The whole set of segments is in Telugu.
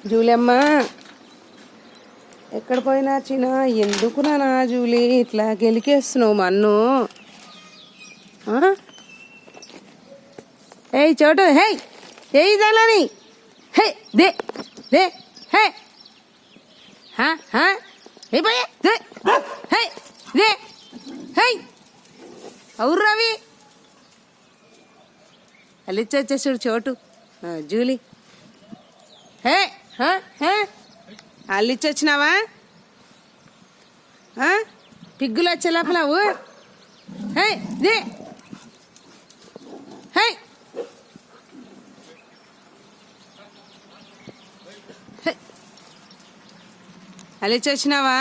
జూలమ్మ ఎక్కడ పోయినా చిన్న ఎందుకు నానా జూలీ ఇట్లా గెలికేస్తున్నావు మన్ను? ఏయ్ చోటు, హే ఏయ్ దాలని, హే దే దే హే ఏ పోయే దే హే దే హే అవురు రవి అల్లిచ్చేసేసాడు చోటు. జూలీ హే అల్లిచ్చొచ్చినావా? పిగ్గులు వచ్చే లోపలవు. హే దే హే అల్లిచ్చొచ్చినావా?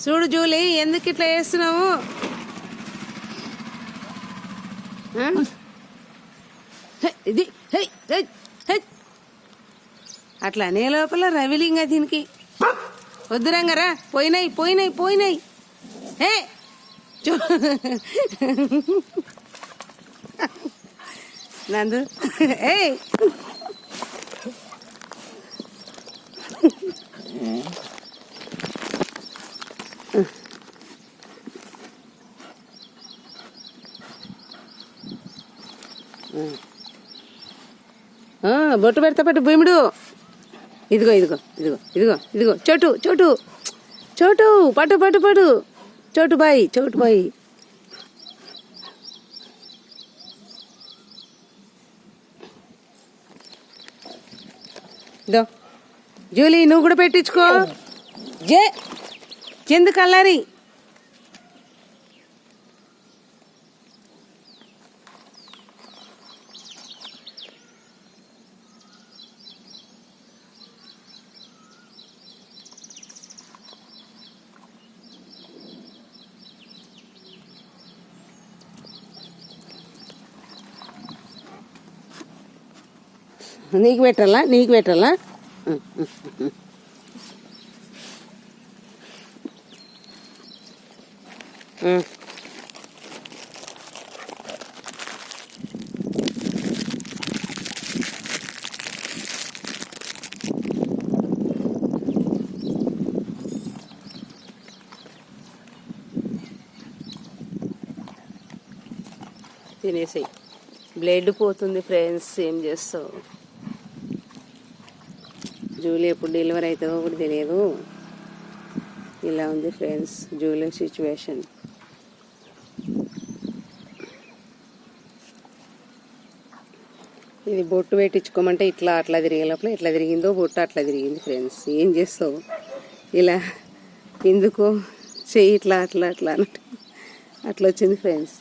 చూడు జూలీ, ఎందుకు ఇట్లా చేస్తున్నావు? ఇది అట్లా అనే లోపల రవిలింగ దీనికి వద్దురంగరా. పోయినాయి పోయినాయి పోయినాయి. ఏ నందు ఏ బొట్టు పెడతా పట్టు భీముడు. ఇదిగో ఇదిగో ఇదిగో ఇదిగో ఇదిగో చోటు చోటు చోటు పట్టు పట్టు పట్టు చోటు బాయ్ చోటు బాయ్. ఇదో జూలీ, నువ్వు కూడా పెట్టించుకో. ఎందుకు అల్లారి? నీకు పెట్టాలా? నీకు పెట్టాలా? తినేసాయి. బ్లడ్ పోతుంది ఫ్రెండ్స్, ఏం చేస్తావు? జూలీ ఎప్పుడు డెలివరీ అవుతుందో కూడా తెలియదు. ఇలా ఉంది ఫ్రెండ్స్ జూలీ సిచ్యువేషన్. ఇది బొట్టు పెట్టించుకోమంటే ఇట్లా అట్లా తిరిగే లోపల ఎట్లా తిరిగిందో బొట్టు అట్లా తిరిగింది ఫ్రెండ్స్. ఏం చేస్తావు? ఇలా ఎందుకో చెయ్యి ఇట్లా అట్లా అట్లా అన్నట్టు అట్లా వచ్చింది ఫ్రెండ్స్.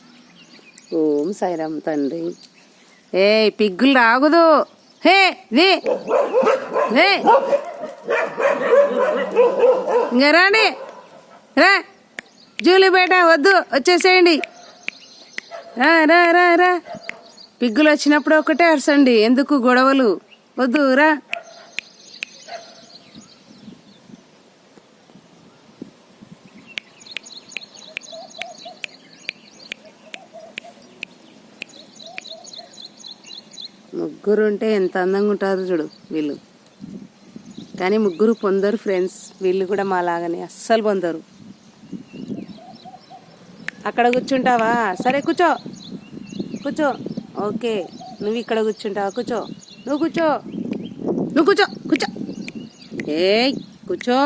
ఓం సాయిరామ్ తండ్రి. ఏ పిగ్గులు రాగుదు. హే దే హే ఇంకా రాండి రా. జూలీ బేట వద్దు, వచ్చేసేయండి. రా రా రా రా. పిగ్గులు వచ్చినప్పుడు ఒకటే అరసండి, ఎందుకు గొడవలు? వద్దు రా. ముగ్గురు ఉంటే ఎంత అందంగా ఉంటారు చూడు వీళ్ళు. కానీ ముగ్గురు పొందరు ఫ్రెండ్స్. వీళ్ళు కూడా మాలాగానే అస్సలు పొందరు. అక్కడ కూర్చుంటావా? సరే కూర్చో కూర్చో. ఓకే, నువ్వు ఇక్కడ కూర్చుంటావా? కూర్చో. నువ్వు కూర్చో, నువ్వు కూర్చో కూర్చో. ఏ కూర్చో.